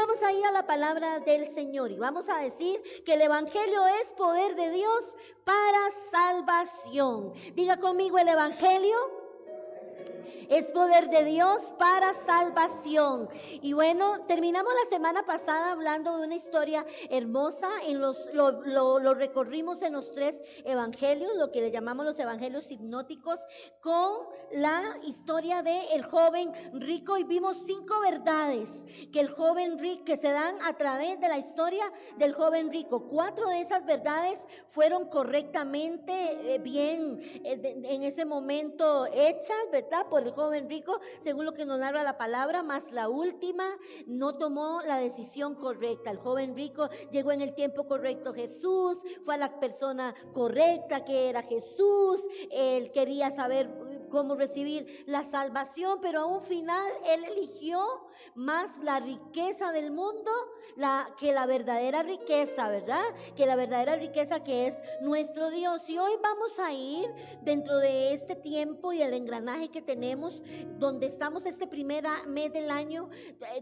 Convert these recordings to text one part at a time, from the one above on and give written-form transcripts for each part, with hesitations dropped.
vamos a ir a la palabra del Señor y vamos a decir que el Evangelio es poder de Dios para salvación. Diga conmigo, el Evangelio es poder de Dios para salvación. Y bueno, terminamos la semana pasada hablando de una historia hermosa. Lo recorrimos en los 3 evangelios, lo que le llamamos los evangelios hipnóticos, con la historia del joven rico. Y vimos 5 verdades que el joven rico, que se dan a través de la historia del joven rico. 4 de esas verdades fueron correctamente bien en ese momento hechas, ¿verdad? Por el joven rico, según lo que nos narra la palabra, más la última no tomó la decisión correcta. El joven rico llegó en el tiempo correcto a Jesús, fue a la persona correcta que era Jesús, él quería saber cómo recibir la salvación, pero a un final él eligió más la riqueza del mundo que la verdadera riqueza, ¿verdad? Que la verdadera riqueza que es nuestro Dios. Y hoy vamos a ir dentro de este tiempo y el engranaje que tenemos, donde estamos este primer mes del año,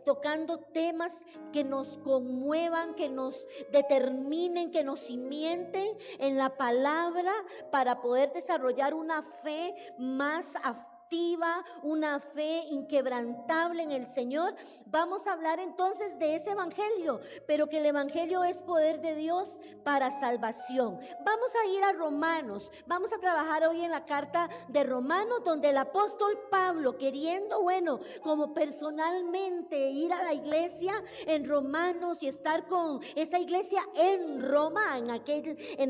tocando temas que nos conmuevan, que nos determinen, que nos cimienten en la palabra para poder desarrollar una fe más activa, una fe inquebrantable en el Señor. Vamos a hablar entonces de ese evangelio, pero que el evangelio es poder de Dios para salvación. Vamos a ir a Romanos, vamos a trabajar hoy en la carta de Romanos, donde el apóstol Pablo, queriendo, como personalmente ir a la iglesia en Romanos y estar con esa iglesia en Roma, en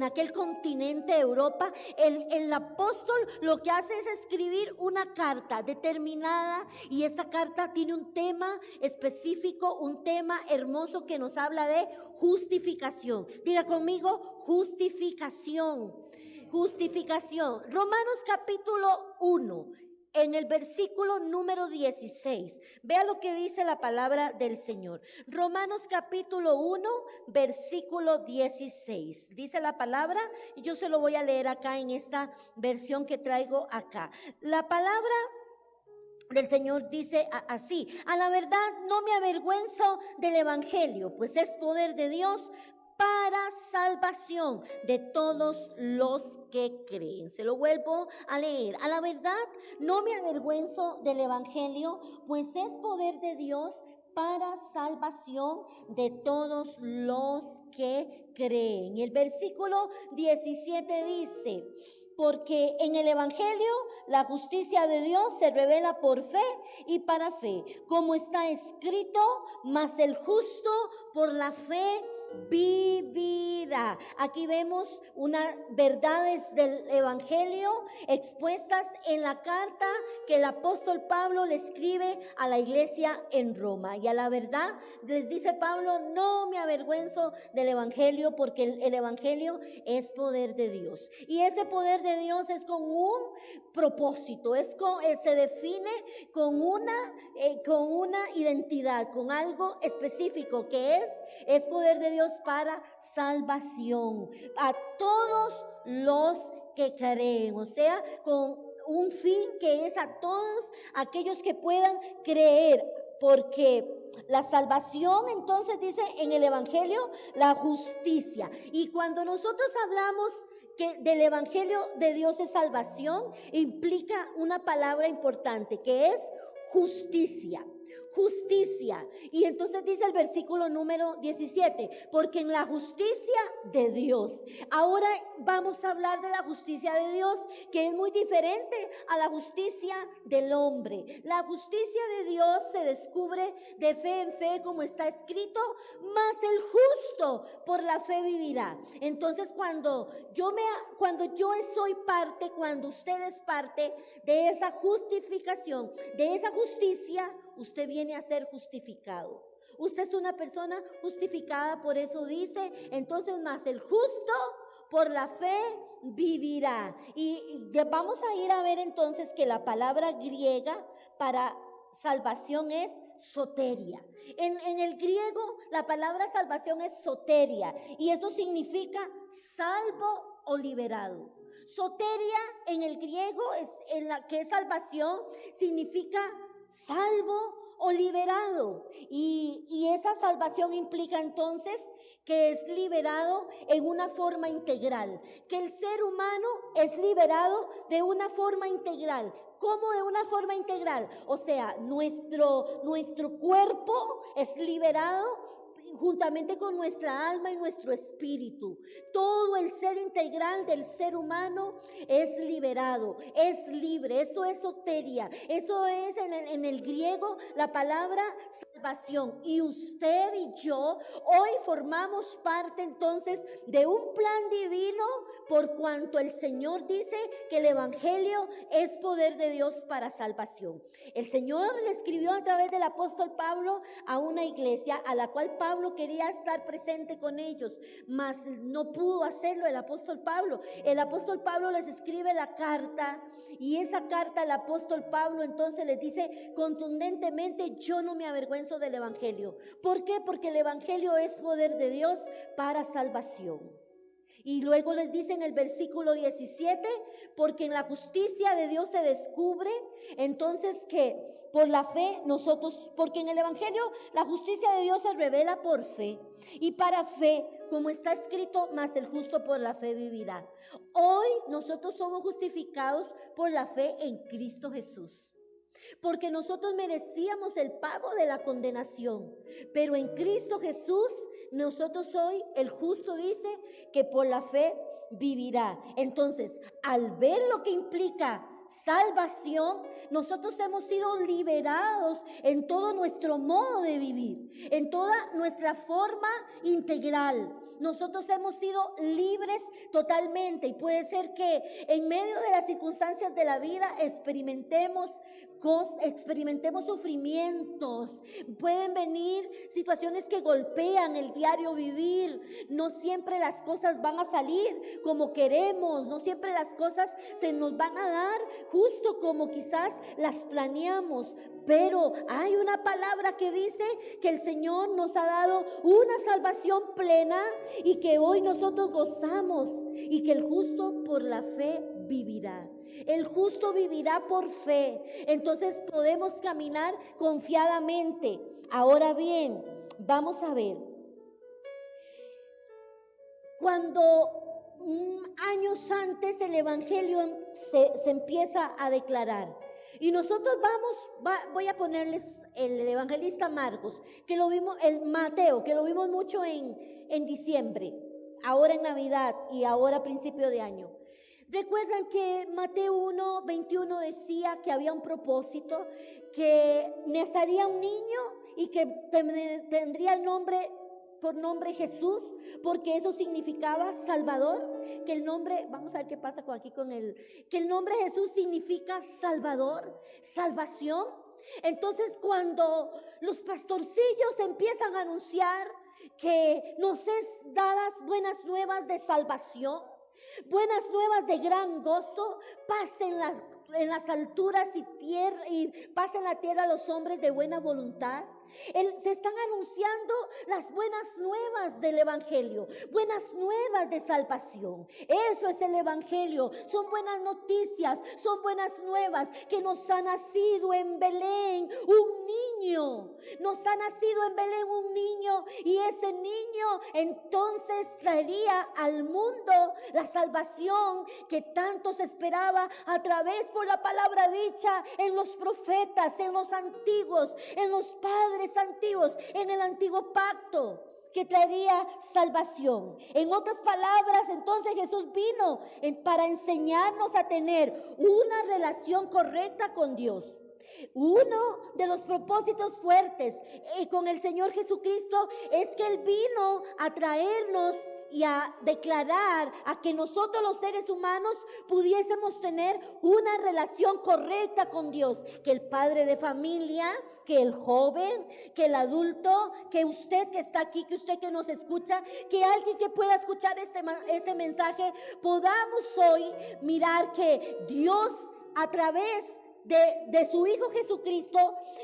aquel continente de Europa, el apóstol lo que hace es escribir una carta determinada, y esa carta tiene un tema específico, un tema hermoso que nos habla de justificación. Diga conmigo, justificación. Justificación. Romanos capítulo 1. En el versículo número 16, vea lo que dice la palabra del Señor. Romanos capítulo 1, versículo 16. Dice la palabra, y yo se lo voy a leer acá en esta versión que traigo acá. La palabra del Señor dice así: a la verdad no me avergüenzo del evangelio, pues es poder de Dios para salvación de todos los que creen. Se lo vuelvo a leer. A la verdad no me avergüenzo del evangelio, pues es poder de Dios para salvación de todos los que creen. El versículo 17 dice: porque en el evangelio la justicia de Dios se revela por fe y para fe, como está escrito, mas el justo por la fe vivirá. Aquí vemos unas verdades del evangelio expuestas en la carta que el apóstol Pablo le escribe a la iglesia en Roma. Y a la verdad les dice Pablo: no me avergüenzo del evangelio, porque el evangelio es poder de Dios, y ese poder de Dios es con un propósito, se define con una identidad, con algo específico, que es poder de Dios para salvación a todos los que creen, o sea, con un fin que es a todos aquellos que puedan creer, porque la salvación, entonces dice en el evangelio, la justicia. Y cuando nosotros hablamos que del evangelio de Dios es salvación, implica una palabra importante que es justicia. Justicia. Y entonces dice el versículo número 17: porque en la justicia de Dios. Ahora vamos a hablar de la justicia de Dios, que es muy diferente a la justicia del hombre. La justicia de Dios se descubre de fe en fe, como está escrito, mas el justo por la fe vivirá. Entonces cuando yo soy parte, cuando usted es parte de esa justificación, de esa justicia, usted viene a ser justificado. Usted es una persona justificada, por eso dice, entonces, más el justo por la fe vivirá. Y vamos a ir a ver entonces que la palabra griega para salvación es soteria. En el griego la palabra salvación es soteria, y eso significa salvo o liberado. Soteria en el griego, que es salvación, significa salvo o liberado. Y esa salvación implica entonces que es liberado en una forma integral, que el ser humano es liberado de una forma integral. ¿Cómo de una forma integral? O sea, nuestro cuerpo es liberado juntamente con nuestra alma y nuestro espíritu. Todo el ser integral del ser humano es liberado, es libre. Eso es soteria. Eso es en el griego la palabra salvación. Y usted y yo hoy formamos parte entonces de un plan divino, por cuanto el Señor dice que el evangelio es poder de Dios para salvación. El Señor le escribió a través del apóstol Pablo a una iglesia a la cual Pablo quería estar presente con ellos, mas no pudo hacerlo el apóstol Pablo. El apóstol Pablo les escribe la carta, y esa carta el apóstol Pablo entonces les dice contundentemente: yo no me avergüenzo del evangelio. ¿Por qué? Porque el evangelio es poder de Dios para salvación. Y luego les dice en el versículo 17, porque en la justicia de Dios se descubre, entonces que por la fe nosotros, porque en el evangelio la justicia de Dios se revela por fe, y para fe, como está escrito, mas el justo por la fe vivirá. Hoy nosotros somos justificados por la fe en Cristo Jesús, porque nosotros merecíamos el pago de la condenación, pero en Cristo Jesús nosotros hoy, el justo dice que por la fe vivirá. Entonces, al ver lo que implica salvación, nosotros hemos sido liberados en todo nuestro modo de vivir, en toda nuestra forma integral. Nosotros hemos sido libres totalmente, y puede ser que en medio de las circunstancias de la vida experimentemos sufrimientos. Pueden venir situaciones que golpean el diario vivir. No siempre las cosas van a salir como queremos, no siempre las cosas se nos van a dar justo como quizás las planeamos, pero hay una palabra que dice que el Señor nos ha dado una salvación plena y que hoy nosotros gozamos, y que el justo por la fe vivirá. El justo vivirá por fe. Entonces podemos caminar confiadamente. Ahora bien, vamos a ver. Cuando años antes el evangelio se empieza a declarar, y nosotros voy a ponerles el evangelista Marcos, que lo vimos, el Mateo, que lo vimos mucho en diciembre, ahora en Navidad y ahora a principio de año. Recuerdan que Mateo 1:21 decía que había un propósito, que nacería un niño y que tendría el nombre por nombre Jesús, porque eso significaba Salvador, que el nombre, vamos a ver qué pasa que el nombre Jesús significa Salvador, salvación. Entonces, cuando los pastorcillos empiezan a anunciar que nos es dadas buenas nuevas de salvación, buenas nuevas de gran gozo, paz en las alturas y paz en la tierra a los hombres de buena voluntad. Se están anunciando las buenas nuevas del evangelio, buenas nuevas de salvación. Eso es el evangelio, son buenas noticias, son buenas nuevas, que nos ha nacido en Belén un niño. Nos ha nacido en Belén un niño, y ese niño entonces traería al mundo la salvación que tanto se esperaba a través por la palabra dicha en los profetas, en los antiguos, en los padres antiguos, en el antiguo pacto, que traería salvación. En otras palabras, entonces Jesús vino para enseñarnos a tener una relación correcta con Dios. Uno de los propósitos fuertes con el Señor Jesucristo es que Él vino a traernos y a declarar a que nosotros los seres humanos pudiésemos tener una relación correcta con Dios, que el padre de familia, que el joven, que el adulto, que usted que está aquí, que usted que nos escucha, que alguien que pueda escuchar este mensaje, podamos hoy mirar que Dios a través de su Hijo Jesucristo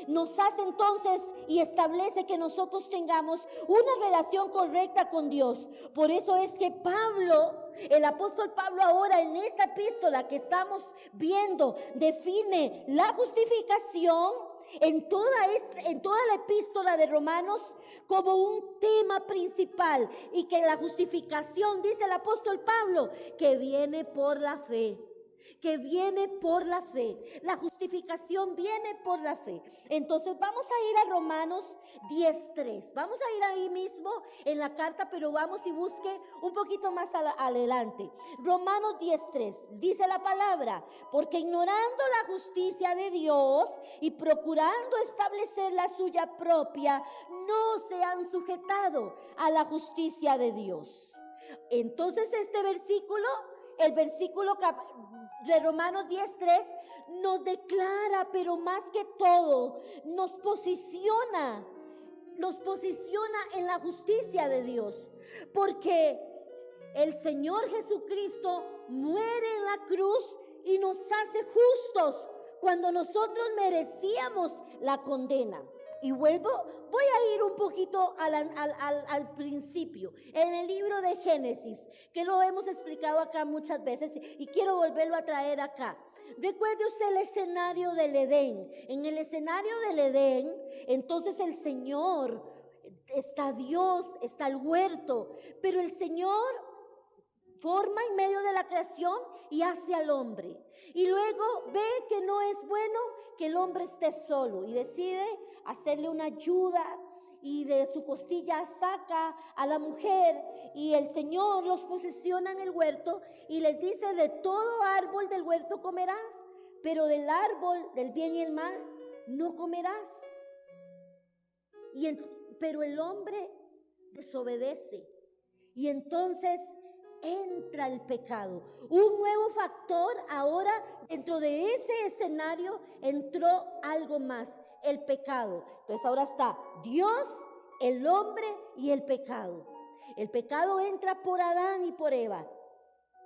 nos hace entonces y establece que nosotros tengamos una relación correcta con Dios. Por eso es que el apóstol Pablo, ahora en esta epístola que estamos viendo, define la justificación en toda la epístola de Romanos como un tema principal, y que la justificación, dice el apóstol Pablo, que viene por la fe. Que viene por la fe. La justificación viene por la fe. Entonces vamos a ir a Romanos 10:3. Vamos a ir ahí mismo en la carta, pero vamos y busque un poquito más adelante. Romanos 10:3 dice la palabra: porque ignorando la justicia de Dios y procurando establecer la suya propia, no se han sujetado a la justicia de Dios. Entonces este versículo, el versículo de Romanos 10:3 nos declara, pero más que todo, nos posiciona en la justicia de Dios. Porque el Señor Jesucristo muere en la cruz y nos hace justos cuando nosotros merecíamos la condena. Y voy a ir un poquito al principio, en el libro de Génesis, que lo hemos explicado acá muchas veces y quiero volverlo a traer acá. Recuerde usted el escenario del Edén. En el escenario del Edén, entonces el Señor, está Dios, está el huerto, pero el Señor forma en medio de la creación y hace al hombre. Y luego ve que no es bueno que el hombre esté solo y decide hacerle una ayuda, y de su costilla saca a la mujer, y el Señor los posiciona en el huerto y les dice: de todo árbol del huerto comerás, pero del árbol del bien y el mal no comerás. Pero el hombre desobedece, y entonces entra el pecado. Un nuevo factor ahora dentro de ese escenario, entró algo más: el pecado. Entonces ahora está Dios, el hombre y el pecado. El pecado entra por Adán y por Eva.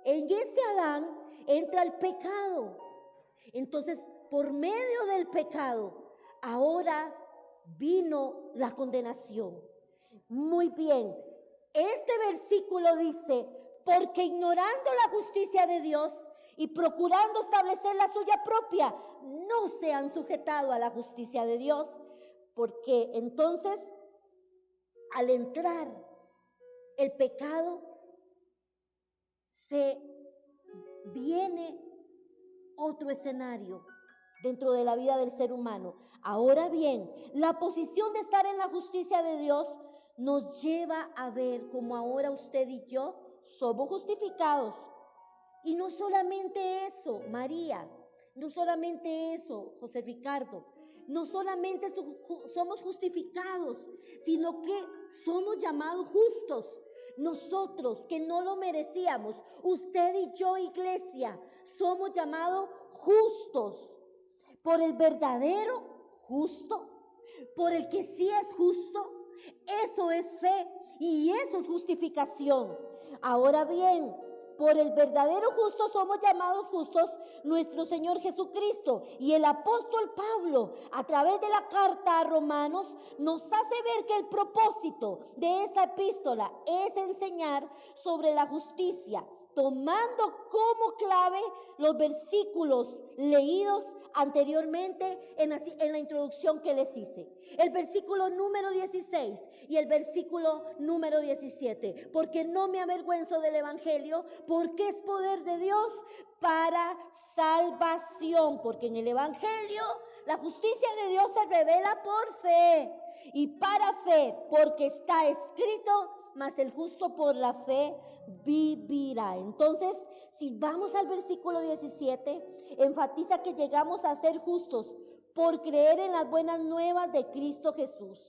En ese Adán entra el pecado. Entonces, por medio del pecado, ahora vino la condenación. Muy bien, este versículo dice: porque ignorando la justicia de Dios y procurando establecer la suya propia, no se han sujetado a la justicia de Dios. Porque entonces, al entrar el pecado, se viene otro escenario dentro de la vida del ser humano. Ahora bien, la posición de estar en la justicia de Dios nos lleva a ver cómo ahora usted y yo somos justificados. Y no solamente eso, María, no solamente eso, José Ricardo, no solamente somos justificados, sino que somos llamados justos. Nosotros que no lo merecíamos, usted y yo, iglesia, somos llamados justos por el verdadero justo, por el que sí es justo. Eso es fe y eso es justificación. Ahora bien, por el verdadero justo somos llamados justos nuestro Señor Jesucristo. Y el apóstol Pablo, a través de la carta a Romanos, nos hace ver que el propósito de esta epístola es enseñar sobre la justicia, tomando como clave los versículos leídos anteriormente en la introducción que les hice. El versículo número 16 y el versículo número 17. Porque no me avergüenzo del evangelio, porque es poder de Dios para salvación. Porque en el evangelio la justicia de Dios se revela por fe y para fe, porque está escrito: mas el justo por la fe vivirá. Entonces, si vamos al versículo 17, enfatiza que llegamos a ser justos por creer en las buenas nuevas de Cristo Jesús.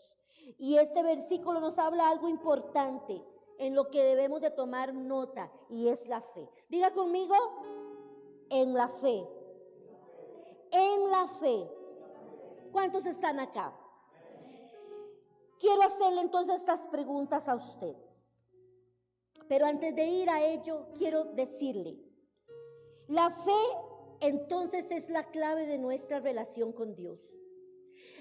Y este versículo nos habla algo importante en lo que debemos de tomar nota, y es la fe. Diga conmigo: en la fe. En la fe. ¿Cuántos están acá? Quiero hacerle entonces estas preguntas a usted. Pero antes de ir a ello, quiero decirle: la fe entonces es la clave de nuestra relación con Dios.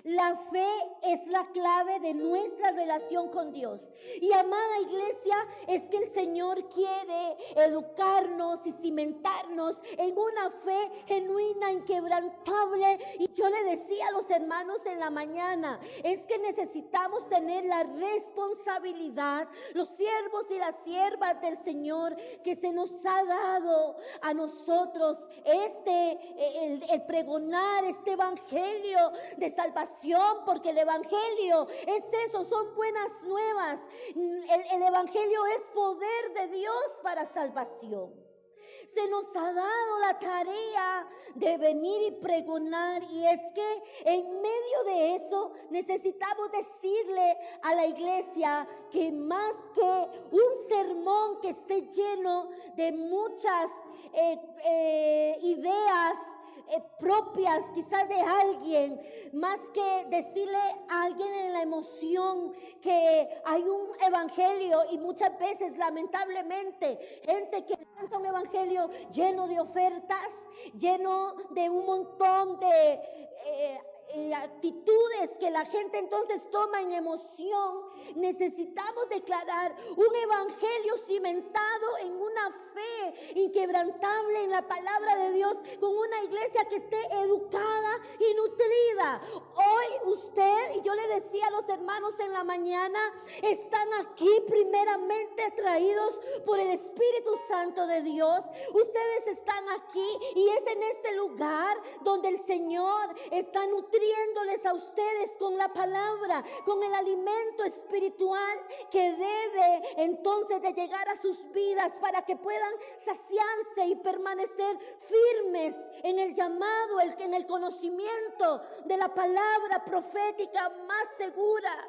La fe es la clave de nuestra relación con Dios. Y amada iglesia, es que el Señor quiere educarnos y cimentarnos en una fe genuina, inquebrantable. Y yo le decía a los hermanos en la mañana, es que necesitamos tener la responsabilidad, los siervos y las siervas del Señor, que se nos ha dado a nosotros el pregonar este evangelio de salvación, porque el evangelio es eso, son buenas nuevas. El evangelio es poder de Dios para salvación. Se nos ha dado la tarea de venir y pregonar, y es que en medio de eso necesitamos decirle a la iglesia que más que un sermón que esté lleno de muchas ideas propias quizás de alguien, más que decirle a alguien en la emoción que hay un evangelio, y muchas veces lamentablemente gente que lanza un evangelio lleno de ofertas, lleno de un montón de actitudes que la gente entonces toma en emoción. Necesitamos declarar un evangelio cimentado en una fe inquebrantable en la palabra de Dios, con una iglesia que esté educada y nutrida. Hoy usted, y yo le decía a los hermanos en la mañana, están aquí primeramente atraídos por el Espíritu Santo de Dios. Ustedes están aquí y es en este lugar donde el Señor está nutriéndoles a ustedes con la palabra, con el alimento espiritual que debe entonces de llegar a sus vidas para que puedan saciarse y permanecer firmes en el llamado, en el conocimiento de la palabra profética más segura.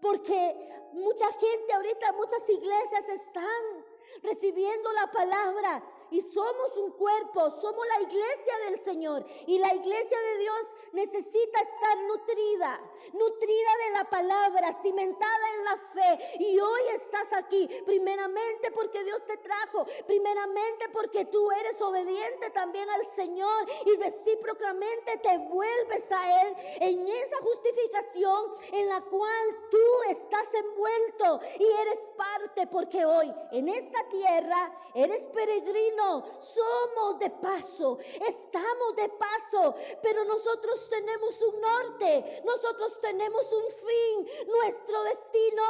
Porque mucha gente ahorita, muchas iglesias están recibiendo la palabra y somos un cuerpo, somos la iglesia del Señor, y la iglesia de Dios necesita estar nutrida de la palabra, cimentada en la fe. Y hoy estás aquí primeramente porque Dios te trajo, primeramente porque tú eres obediente también al Señor y recíprocamente te vuelves a Él en esa justificación en la cual tú estás envuelto y eres parte, porque hoy en esta tierra eres peregrino, somos de paso, estamos de paso, pero nosotros tenemos un norte, nosotros tenemos un fin. Nuestro destino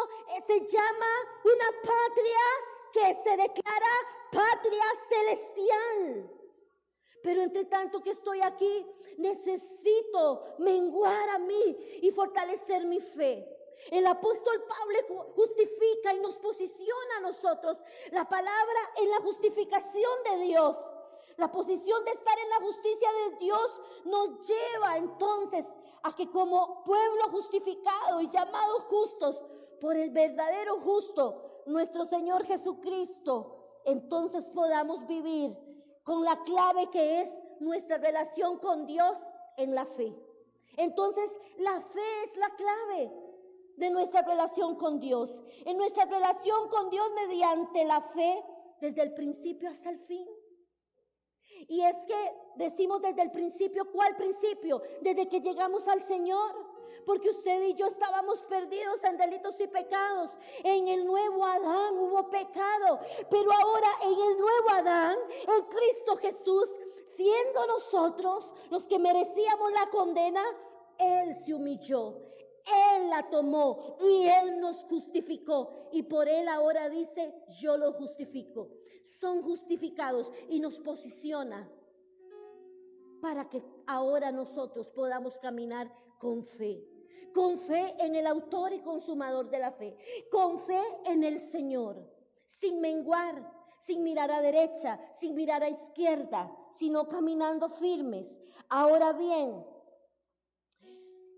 se llama una patria que se declara patria celestial. Pero entre tanto que estoy aquí, necesito menguar a mí y fortalecer mi fe. El apóstol Pablo justifica y nos posiciona a nosotros la palabra en la justificación de Dios. La posición de estar en la justicia de Dios nos lleva entonces a que como pueblo justificado y llamados justos por el verdadero justo, nuestro Señor Jesucristo, entonces podamos vivir con la clave que es nuestra relación con Dios en la fe. Entonces la fe es la clave de nuestra relación con Dios. En nuestra relación con Dios mediante la fe, desde el principio hasta el fin. Y es que decimos desde el principio, ¿cuál principio? Desde que llegamos al Señor. Porque usted y yo estábamos perdidos en delitos y pecados. En el nuevo Adán hubo pecado, pero ahora en el nuevo Adán, en Cristo Jesús, siendo nosotros los que merecíamos la condena, Él se humilló, Él la tomó y Él nos justificó. Y por Él ahora dice, yo los justifico. Son justificados y nos posiciona para que ahora nosotros podamos caminar con fe. Con fe en el autor y consumador de la fe. Con fe en el Señor. Sin menguar, sin mirar a derecha, sin mirar a izquierda, sino caminando firmes. Ahora bien,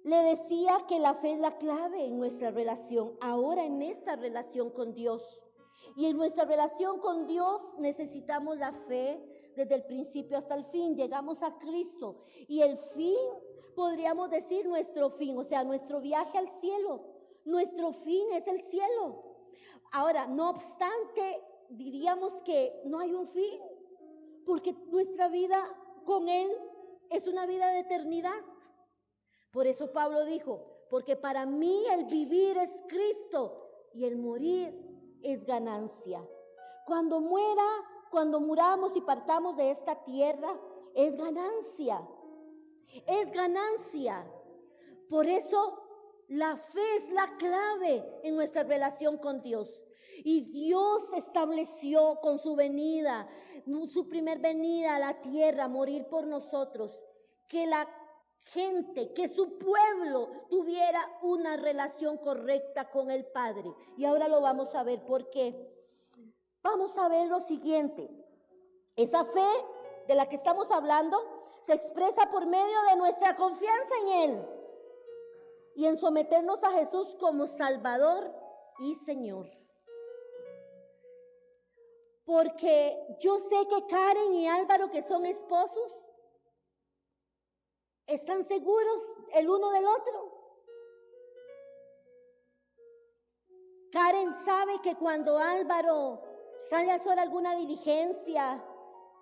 le decía que la fe es la clave en nuestra relación, ahora en esta relación con Dios. Y en nuestra relación con Dios necesitamos la fe desde el principio hasta el fin. Llegamos a Cristo y el fin, podríamos decir nuestro fin, o sea, nuestro viaje al cielo. Nuestro fin es el cielo. Ahora, no obstante, diríamos que no hay un fin, porque nuestra vida con Él es una vida de eternidad. Por eso Pablo dijo, porque para mí el vivir es Cristo y el morir es ganancia. Cuando muramos y partamos de esta tierra, es ganancia. Es ganancia. Por eso la fe es la clave en nuestra relación con Dios. Y Dios estableció con su venida, su primer venida a la tierra, morir por nosotros, que la gente, que su pueblo tuviera una relación correcta con el Padre. Y ahora lo vamos a ver por qué. Vamos a ver lo siguiente. Esa fe de la que estamos hablando se expresa por medio de nuestra confianza en Él y en someternos a Jesús como Salvador y Señor. Porque yo sé que Karen y Álvaro, que son esposos, están seguros el uno del otro. Karen sabe que cuando Álvaro sale a hacer alguna diligencia,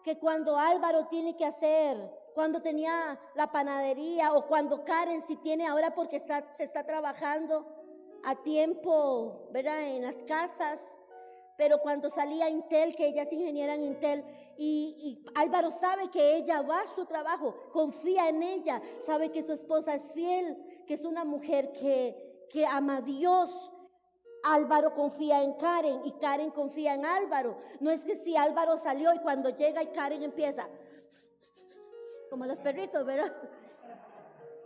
que cuando Álvaro tiene que hacer, cuando tenía la panadería, o cuando Karen si tiene ahora porque se está trabajando a tiempo, ¿verdad?, en las casas. Pero cuando salía Intel, que ella es ingeniera en Intel, y Álvaro sabe que ella va a su trabajo, confía en ella, sabe que su esposa es fiel, que es una mujer que ama a Dios. Álvaro confía en Karen y Karen confía en Álvaro. No es que si Álvaro salió y cuando llega y Karen empieza, como los perritos, ¿verdad?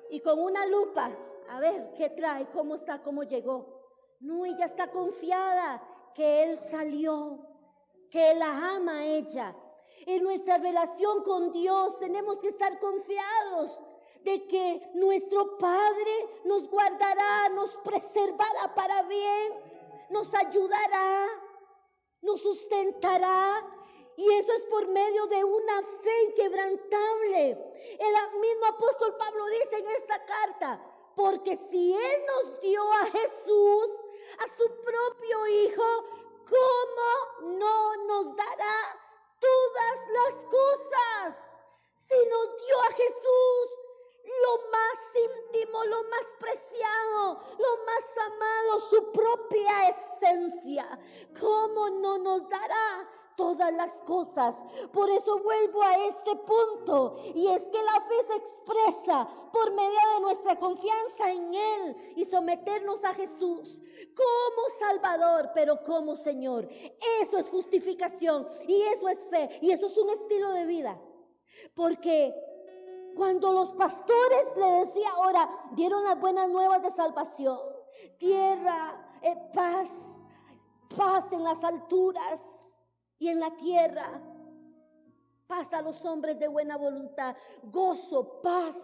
Y con una lupa, a ver qué trae, cómo está, cómo llegó. No, ella está confiada que él salió, que la ama a ella. En nuestra relación con Dios tenemos que estar confiados de que nuestro Padre nos guardará, nos preservará para bien, nos ayudará, nos sustentará. Y eso es por medio de una fe inquebrantable. El mismo apóstol Pablo dice en esta carta, porque si Él nos dio a Jesús, a su propio Hijo, ¿cómo no nos dará todas las cosas? Si nos dio a Jesús, lo más íntimo, lo más preciado, lo más amado, su propia esencia, ¿cómo no nos dará todas las cosas? Por eso vuelvo a este punto, y es que la fe se expresa por medio de nuestra confianza en Él y someternos a Jesús como Salvador, pero como Señor. Eso es justificación y eso es fe y eso es un estilo de vida. Porque cuando los pastores, le decía ahora, dieron las buenas nuevas de salvación, tierra, paz, paz en las alturas y en la tierra, paz a los hombres de buena voluntad, gozo, paz,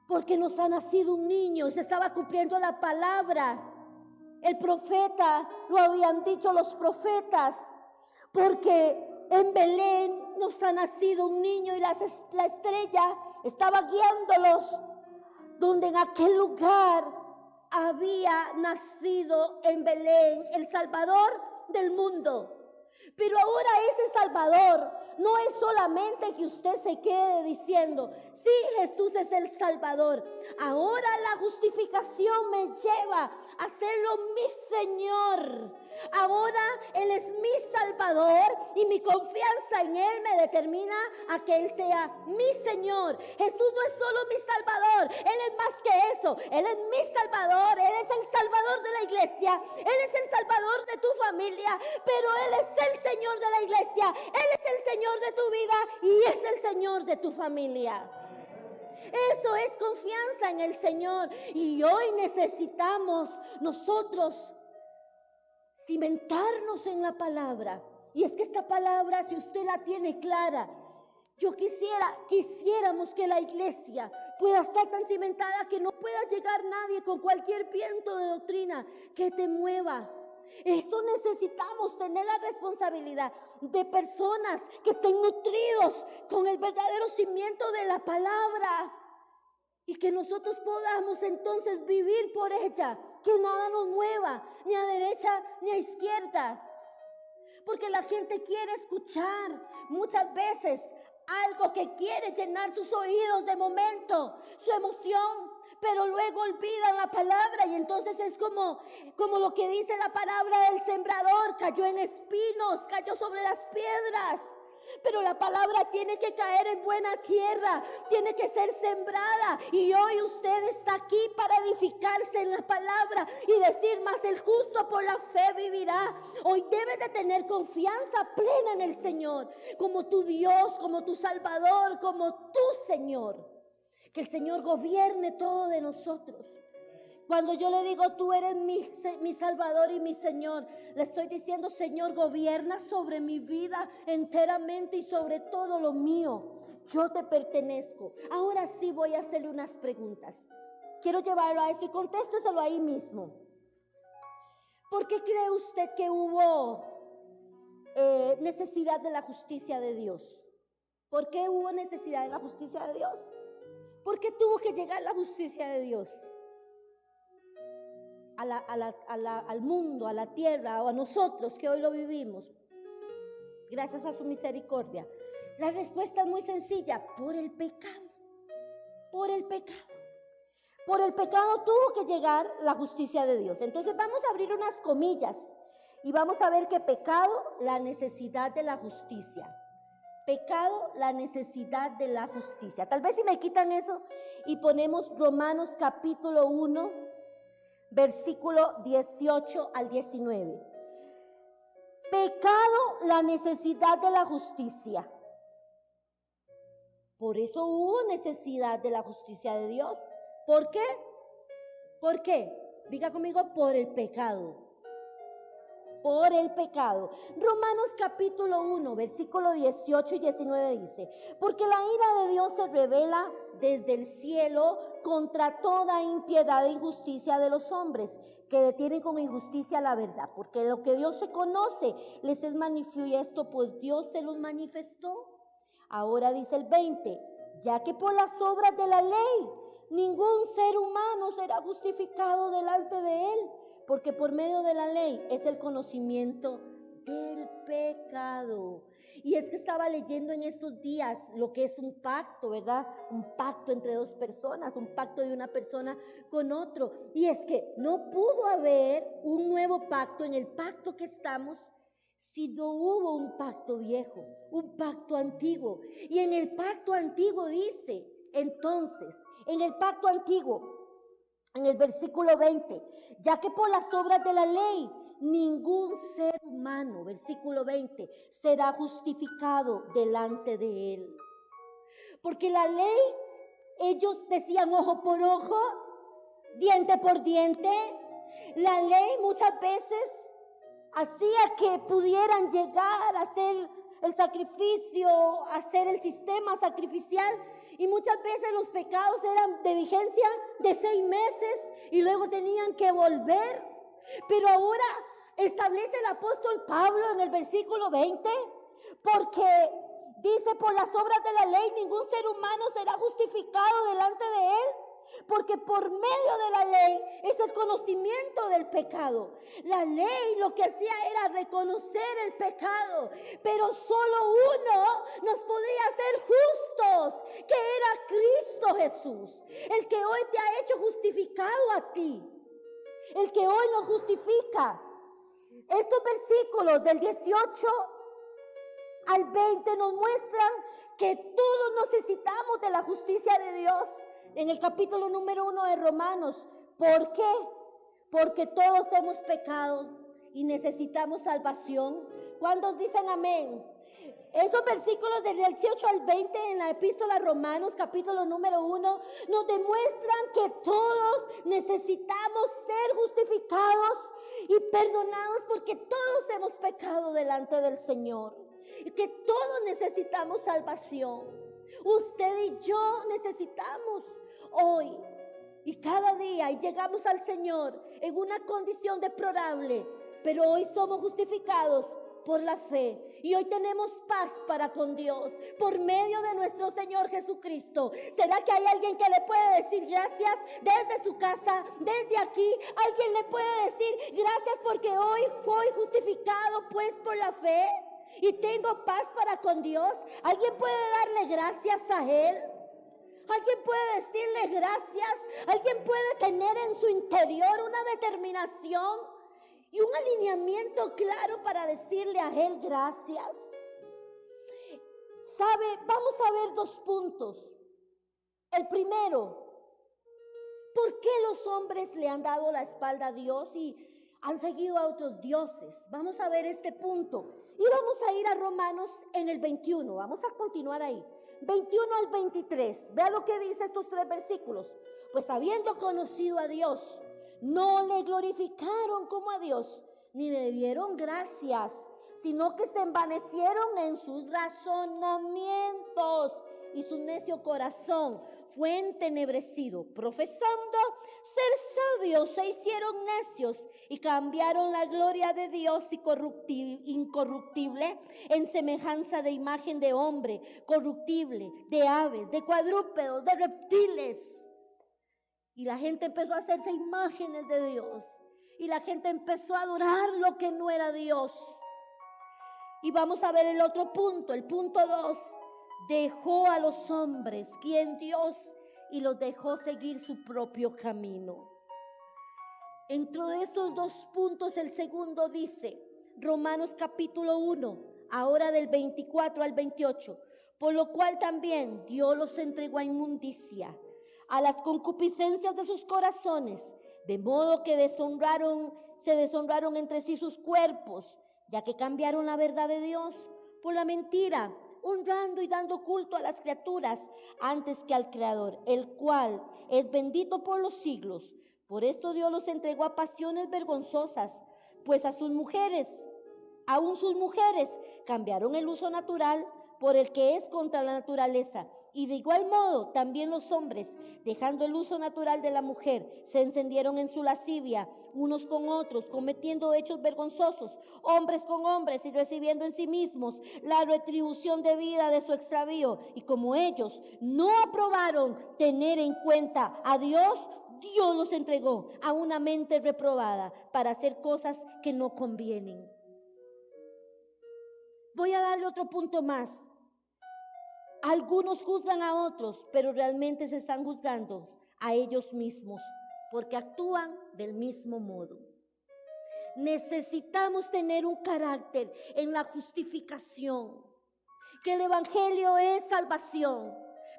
porque nos ha nacido un niño y se estaba cumpliendo la palabra. El profeta, lo habían dicho los profetas, porque en Belén nos ha nacido un niño y la estrella estaba guiándolos, donde en aquel lugar había nacido en Belén el Salvador del mundo. Pero ahora ese Salvador no es solamente que usted se quede diciendo, sí, Jesús es el Salvador. Ahora la justificación me lleva a hacerlo mi Señor. Ahora Él es mi Salvador y mi confianza en Él me determina a que Él sea mi Señor. Jesús no es solo mi Salvador, Él es más que eso. Él es mi Salvador, Él es el Salvador de la iglesia, Él es el Salvador de tu familia, pero Él es el Señor de la iglesia, Él es el Señor de tu vida y es el Señor de tu familia. Eso es confianza en el Señor. Y hoy necesitamos nosotros cimentarnos en la palabra. Y es que esta palabra, si usted la tiene clara, quisiéramos que la iglesia pueda estar tan cimentada que no pueda llegar nadie con cualquier viento de doctrina que te mueva. Eso necesitamos, tener la responsabilidad de personas que estén nutridos con el verdadero cimiento de la palabra y que nosotros podamos entonces vivir por ella, que nada nos mueva, ni a derecha ni a izquierda, porque la gente quiere escuchar muchas veces algo que quiere llenar sus oídos de momento, su emoción, pero luego olvidan la palabra y entonces es como lo que dice la palabra del sembrador, cayó en espinos, cayó sobre las piedras. Pero la palabra tiene que caer en buena tierra, tiene que ser sembrada. Y hoy usted está aquí para edificarse en la palabra y decir: más el justo por la fe vivirá. Hoy debes de tener confianza plena en el Señor, como tu Dios, como tu Salvador, como tu Señor. Que el Señor gobierne todo de nosotros. Cuando yo le digo: tú eres mi Salvador y mi Señor, le estoy diciendo: Señor, gobierna sobre mi vida enteramente y sobre todo lo mío. Yo te pertenezco. Ahora sí voy a hacerle unas preguntas. Quiero llevarlo a esto y contésteselo ahí mismo. ¿Por qué cree usted que hubo necesidad de la justicia de Dios? ¿Por qué hubo necesidad de la justicia de Dios? ¿Por qué tuvo que llegar la justicia de Dios al mundo, a la tierra o a nosotros que hoy lo vivimos? Gracias a su misericordia. La respuesta es muy sencilla: por el pecado. Por el pecado. Por el pecado tuvo que llegar la justicia de Dios. Entonces vamos a abrir unas comillas y vamos a ver que pecado, la necesidad de la justicia. Pecado, la necesidad de la justicia. Tal vez si me quitan eso y ponemos Romanos capítulo 1, versículo 18 al 19. Pecado, la necesidad de la justicia. Por eso hubo necesidad de la justicia de Dios. ¿Por qué? ¿Por qué? Diga conmigo: por el pecado. Por el pecado. Romanos capítulo 1, versículo 18 y 19 dice: porque la ira de Dios se revela desde el cielo contra toda impiedad e injusticia de los hombres, que detienen con injusticia la verdad. Porque lo que Dios se conoce les es manifiesto, pues Dios se los manifestó. Ahora dice el 20: ya que por las obras de la ley ningún ser humano será justificado delante de él, porque por medio de la ley es el conocimiento del pecado. Y es que estaba leyendo en estos días lo que es un pacto, ¿verdad? Un pacto entre dos personas, un pacto de una persona con otro. Y es que no pudo haber un nuevo pacto en el pacto que estamos si no hubo un pacto viejo, un pacto antiguo. Y en el pacto antiguo dice, entonces, en el pacto antiguo, en el versículo 20, ya que por las obras de la ley ningún ser humano, versículo 20, será justificado delante de él. Porque la ley, ellos decían ojo por ojo, diente por diente. La ley muchas veces hacía que pudieran llegar a hacer el sacrificio, a hacer el sistema sacrificial. Y muchas veces los pecados eran de vigencia de 6 meses y luego tenían que volver. Pero ahora establece el apóstol Pablo en el versículo 20, porque dice: por las obras de la ley ningún ser humano será justificado delante de él, porque por medio de la ley es el conocimiento del pecado. La ley lo que hacía era reconocer el pecado, pero solo uno nos podía hacer justos, que era Cristo Jesús, el que hoy te ha hecho justificado a ti, el que hoy nos justifica. Estos versículos del 18 al 20 nos muestran que todos necesitamos de la justicia de Dios. En el capítulo número 1 de Romanos. ¿Por qué? Porque todos hemos pecado y necesitamos salvación. ¿Cuántos dicen amén? Esos versículos del 18 al 20 en la epístola a Romanos, capítulo número 1, nos demuestran que todos necesitamos ser justificados y perdonados, porque todos hemos pecado delante del Señor y que todos necesitamos salvación. Usted y yo necesitamos hoy y cada día, y llegamos al Señor en una condición deplorable, pero hoy somos justificados por la fe y hoy tenemos paz para con Dios por medio de nuestro Señor Jesucristo. ¿Será que hay alguien que le puede decir gracias desde su casa, desde aquí? ¿Alguien le puede decir gracias porque hoy fui justificado pues por la fe? y tengo paz para con Dios, ¿alguien puede darle gracias a Él? ¿Alguien puede decirle gracias? ¿Alguien puede tener en su interior una determinación y un alineamiento claro para decirle a Él gracias? ¿Sabe? Vamos a ver 2 puntos. El primero, ¿por qué los hombres le han dado la espalda a Dios y han seguido a otros dioses? Vamos a ver este punto. Y vamos a ir a Romanos en el 21. Vamos a continuar ahí. 21 al 23. Vea lo que dice estos 3 versículos. Pues habiendo conocido a Dios, no le glorificaron como a Dios, ni le dieron gracias, sino que se envanecieron en sus razonamientos y su necio corazón fue entenebrecido. Profesando ser sabios, se hicieron necios y cambiaron la gloria de Dios incorruptible en semejanza de imagen de hombre, corruptible, de aves, de cuadrúpedos, de reptiles. Y la gente empezó a hacerse imágenes de Dios. Y la gente empezó a adorar lo que no era Dios. Y vamos a ver el otro punto, el punto 2. Dejó a los hombres, quien Dios, y los dejó seguir su propio camino. Dentro de estos 2 puntos, el segundo dice, Romanos capítulo 1, ahora del 24 al 28, por lo cual también Dios los entregó a inmundicia, a las concupiscencias de sus corazones, de modo que se deshonraron entre sí sus cuerpos, ya que cambiaron la verdad de Dios por la mentira, honrando y dando culto a las criaturas antes que al Creador, el cual es bendito por los siglos. Por esto Dios los entregó a pasiones vergonzosas, pues aún sus mujeres cambiaron el uso natural por el que es contra la naturaleza. Y de igual modo también los hombres, dejando el uso natural de la mujer, se encendieron en su lascivia unos con otros, cometiendo hechos vergonzosos, hombres con hombres, y recibiendo en sí mismos la retribución debida de su extravío. Y como ellos no aprobaron tener en cuenta a Dios, Dios los entregó a una mente reprobada para hacer cosas que no convienen. Voy a darle otro punto más. Algunos juzgan a otros, pero realmente se están juzgando a ellos mismos, porque actúan del mismo modo. Necesitamos tener un carácter en la justificación, que el evangelio es salvación,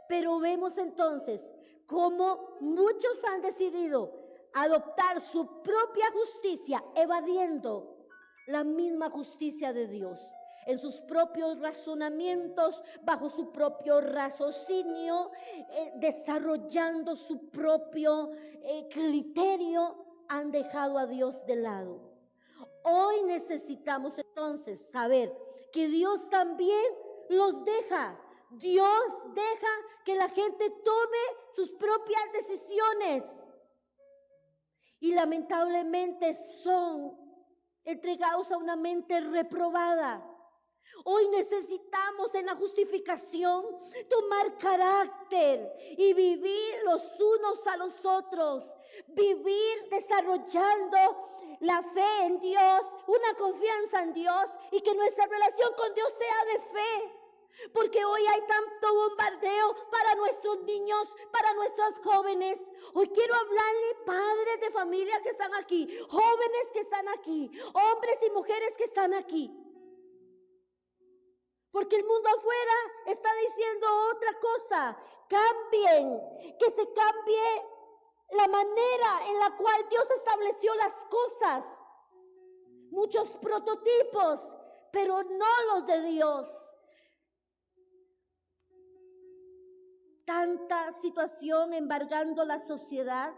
pero vemos entonces cómo muchos han decidido adoptar su propia justicia, evadiendo la misma justicia de Dios, en sus propios razonamientos, bajo su propio raciocinio, desarrollando su propio criterio, han dejado a Dios de lado. Hoy necesitamos entonces saber que Dios también los deja. Dios deja que la gente tome sus propias decisiones. Y lamentablemente son entregados a una mente reprobada. Hoy necesitamos en la justificación tomar carácter y vivir los unos a los otros, vivir desarrollando la fe en Dios, una confianza en Dios, y que nuestra relación con Dios sea de fe. Porque hoy hay tanto bombardeo para nuestros niños, para nuestros jóvenes. Hoy quiero hablarle, padres de familia que están aquí, jóvenes que están aquí, hombres y mujeres que están aquí. Porque el mundo afuera está diciendo otra cosa. Cambien, que se cambie la manera en la cual Dios estableció las cosas. Muchos prototipos, pero no los de Dios. Tanta situación embargando la sociedad,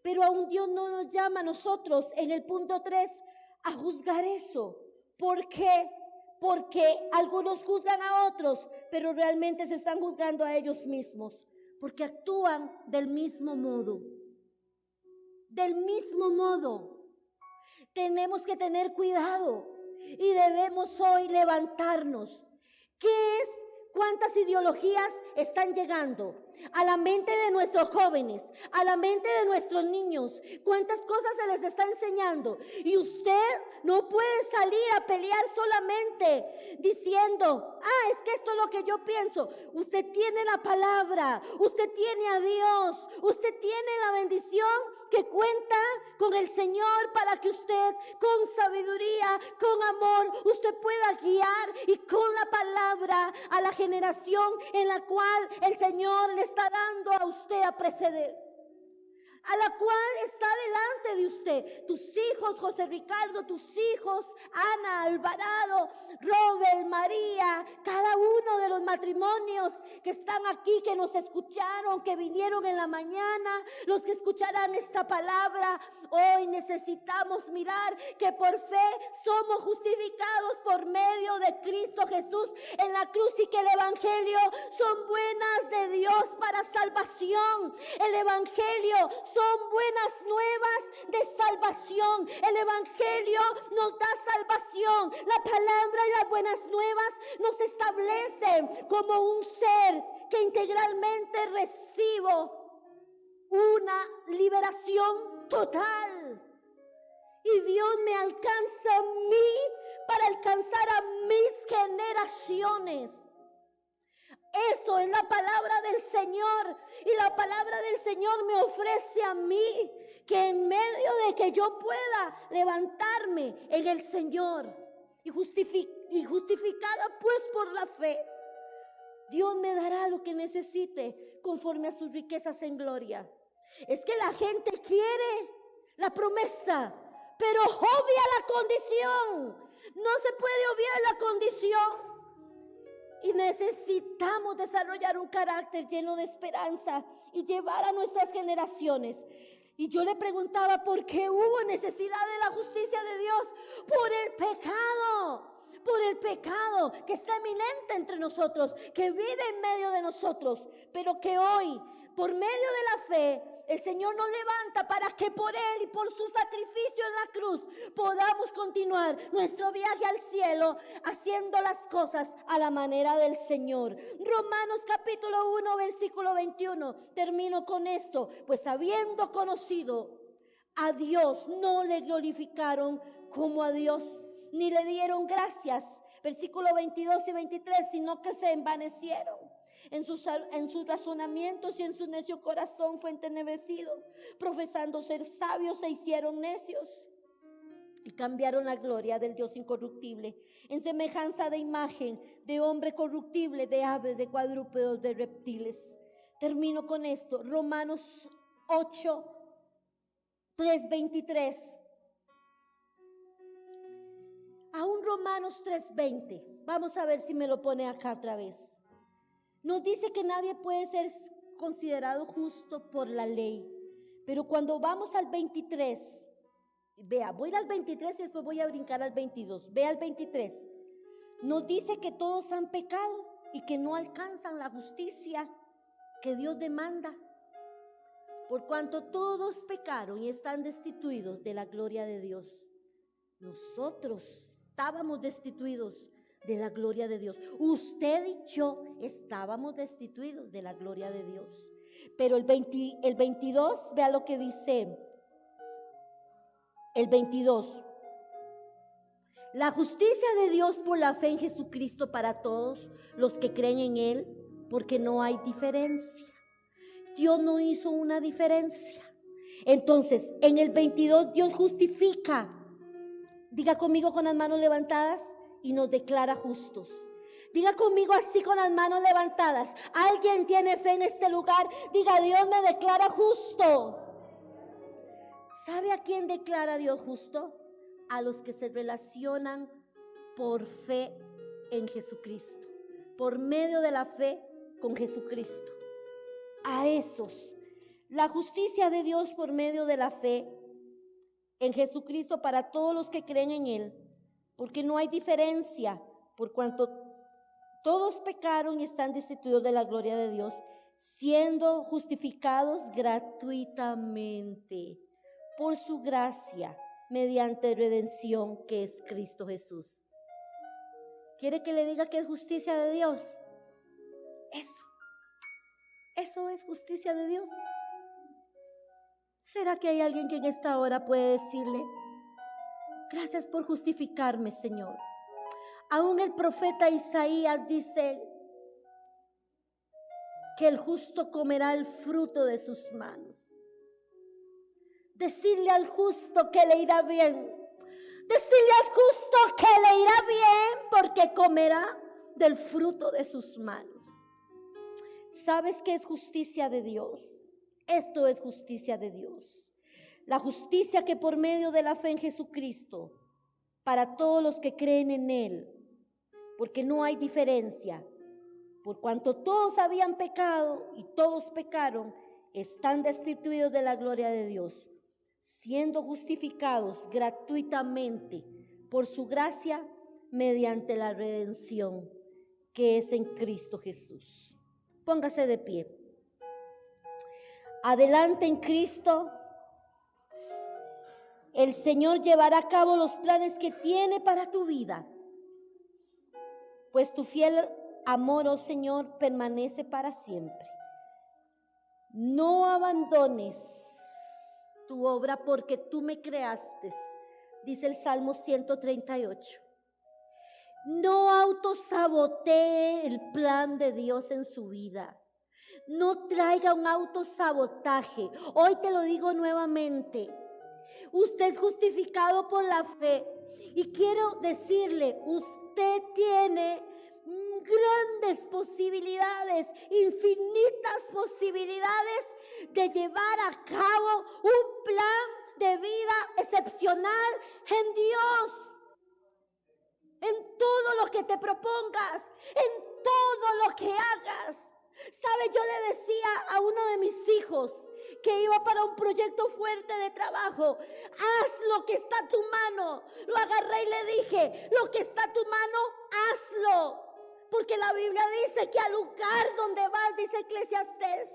pero aún Dios no nos llama a nosotros en el punto 3 a juzgar eso. ¿Por qué? Porque algunos juzgan a otros, pero realmente se están juzgando a ellos mismos, porque actúan del mismo modo. Del mismo modo. Tenemos que tener cuidado y debemos hoy levantarnos. ¿Qué es ¿Cuántas ideologías están llegando a la mente de nuestros jóvenes, a la mente de nuestros niños? ¿Cuántas cosas se les está enseñando? Y usted no puede salir a pelear solamente diciendo, es que esto es lo que yo pienso. Usted tiene la palabra, usted tiene a Dios, usted tiene la bendición que cuenta con el Señor para que usted con sabiduría, con amor, usted pueda guiar y con la palabra a la generación en la cual el Señor le está dando a usted a preceder, a la cual está delante de usted. Tus hijos, José Ricardo, tus hijos, Ana, Alvarado, Robert, María, cada uno de los matrimonios que están aquí, que nos escucharon, que vinieron en la mañana, los que escucharán esta palabra. Hoy necesitamos mirar que por fe somos justificados por medio de Cristo Jesús en la cruz, y que el evangelio son buenas de Dios para salvación. El evangelio son buenas nuevas de salvación. El evangelio nos da salvación. La palabra y las buenas nuevas nos establecen como un ser que integralmente recibo una liberación total. Y Dios me alcanza a mí para alcanzar a mis generaciones. Eso es la palabra del Señor, y la palabra del Señor me ofrece a mí que en medio de que yo pueda levantarme en el Señor y justificada pues por la fe, Dios me dará lo que necesite conforme a sus riquezas en gloria. Es que la gente quiere la promesa, pero obvia la condición. No se puede obviar la condición. Y necesitamos desarrollar un carácter lleno de esperanza y llevar a nuestras generaciones. Y yo le preguntaba, ¿por qué hubo necesidad de la justicia de Dios? Por el pecado que está eminente entre nosotros, que vive en medio de nosotros, pero que hoy, por medio de la fe, el Señor nos levanta para que por Él y por su sacrificio en la cruz podamos continuar nuestro viaje al cielo, haciendo las cosas a la manera del Señor. Romanos capítulo 1, versículo 21. Termino con esto. Pues habiendo conocido a Dios, no le glorificaron como a Dios, ni le dieron gracias. Versículo 22 y 23, sino que se envanecieron en sus razonamientos, y en su necio corazón fue entenebrecido. Profesando ser sabios, se hicieron necios y cambiaron la gloria del Dios incorruptible en semejanza de imagen de hombre corruptible, de aves, de cuadrúpedos, de reptiles. Termino con esto. Romanos 8, 3, 23. Aún Romanos 3:20. Vamos a ver si me lo pone acá otra vez. Nos dice que nadie puede ser considerado justo por la ley. Pero cuando vamos al 23, vea, voy al 23 y después voy a brincar al 22. Vea el 23. Nos dice que todos han pecado y que no alcanzan la justicia que Dios demanda. Por cuanto todos pecaron y están destituidos de la gloria de Dios. Nosotros estábamos destituidos de la gloria de Dios. Usted y yo estábamos destituidos de la gloria de Dios. Pero el 22, vea lo que dice el 22. La justicia de Dios por la fe en Jesucristo para todos los que creen en Él, porque no hay diferencia. Dios no hizo una diferencia. Entonces, en el 22 Dios justifica. Diga conmigo con las manos levantadas. Y nos declara justos. Diga conmigo así con las manos levantadas. ¿Alguien tiene fe en este lugar? Diga, Dios me declara justo. ¿Sabe a quién declara Dios justo? A los que se relacionan por fe en Jesucristo. Por medio de la fe con Jesucristo. A esos. La justicia de Dios por medio de la fe en Jesucristo para todos los que creen en Él. Porque no hay diferencia, por cuanto todos pecaron y están destituidos de la gloria de Dios, siendo justificados gratuitamente por su gracia, mediante redención que es Cristo Jesús. ¿Quiere que le diga que es justicia de Dios? Eso es justicia de Dios. ¿Será que hay alguien que en esta hora puede decirle: gracias por justificarme, Señor? Aún el profeta Isaías dice que el justo comerá el fruto de sus manos. Decirle al justo que le irá bien. Decirle al justo que le irá bien porque comerá del fruto de sus manos. ¿Sabes qué es justicia de Dios? Esto es justicia de Dios. La justicia que por medio de la fe en Jesucristo, para todos los que creen en Él, porque no hay diferencia, por cuanto todos habían pecado y todos pecaron, están destituidos de la gloria de Dios, siendo justificados gratuitamente por su gracia mediante la redención que es en Cristo Jesús. Póngase de pie. Adelante en Cristo. El Señor llevará a cabo los planes que tiene para tu vida, pues tu fiel amor, oh Señor, permanece para siempre. No abandones tu obra porque tú me creaste, dice el Salmo 138. No autosabotee el plan de Dios en su vida. No traiga un autosabotaje. Hoy te lo digo nuevamente. Usted es justificado por la fe. Y quiero decirle, usted tiene grandes posibilidades, infinitas posibilidades de llevar a cabo un plan de vida excepcional en Dios. En todo lo que te propongas, en todo lo que hagas. ¿Sabe? Yo le decía a uno de mis hijos que iba para un proyecto fuerte de trabajo: haz lo que está a tu mano. Lo agarré y le dije: lo que está a tu mano, hazlo. Porque la Biblia dice que al lugar donde vas, dice Eclesiastés,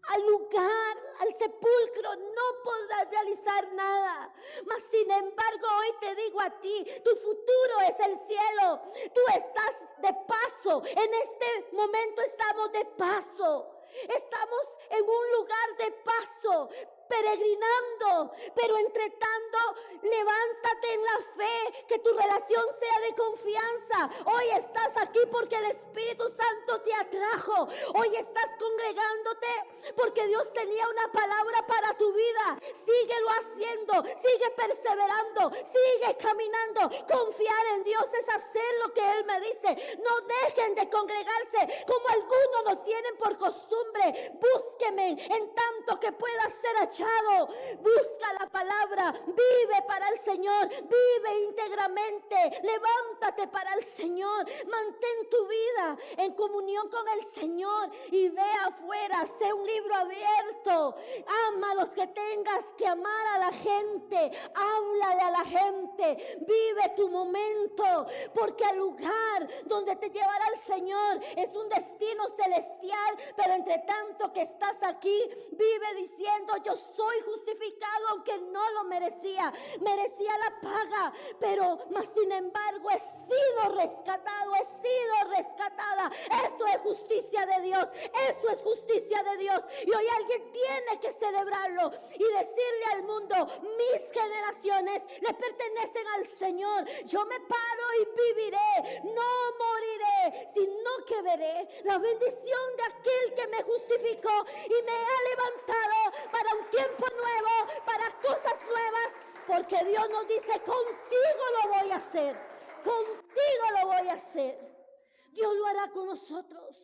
al lugar, al sepulcro, no podrás realizar nada. Mas sin embargo, hoy te digo a ti, tu futuro es el cielo. Tú estás de paso. En este momento estamos de paso. Estamos en un lugar de paso, peregrinando, pero entre tanto, levántate en la fe, que tu relación sea de confianza. Hoy estás aquí porque el Espíritu Santo te atrajo. Hoy estás congregándote porque Dios tenía una palabra para tu vida. Síguelo haciendo, sigue perseverando, sigue caminando. Confiar en Dios es hacer lo que Él me dice. No dejen de congregarse como algunos lo tienen por costumbre. Búsqueme en tanto que pueda ser hallado. Busca la palabra, vive para el Señor, vive íntegramente, levántate para el Señor, mantén tu vida en comunión con el Señor y ve afuera, sé un libro abierto, ama a los que tengas que amar a la gente, háblale a la gente, vive tu momento, porque el lugar donde te llevará el Señor es un destino celestial. Pero entre tanto que estás aquí, vive diciendo: yo soy justificado aunque no lo merecía la paga, pero más sin embargo he sido rescatado, he sido rescatada. Eso es justicia de Dios, eso es justicia de Dios. Y hoy alguien tiene que celebrarlo y decirle al mundo: mis generaciones le pertenecen al Señor. Yo me paro y viviré, no moriré, sino que veré la bendición de aquel que me justificó y me ha levantado para un tiempo nuevo, para cosas nuevas, porque Dios nos dice: contigo lo voy a hacer, contigo lo voy a hacer. Dios lo hará con nosotros.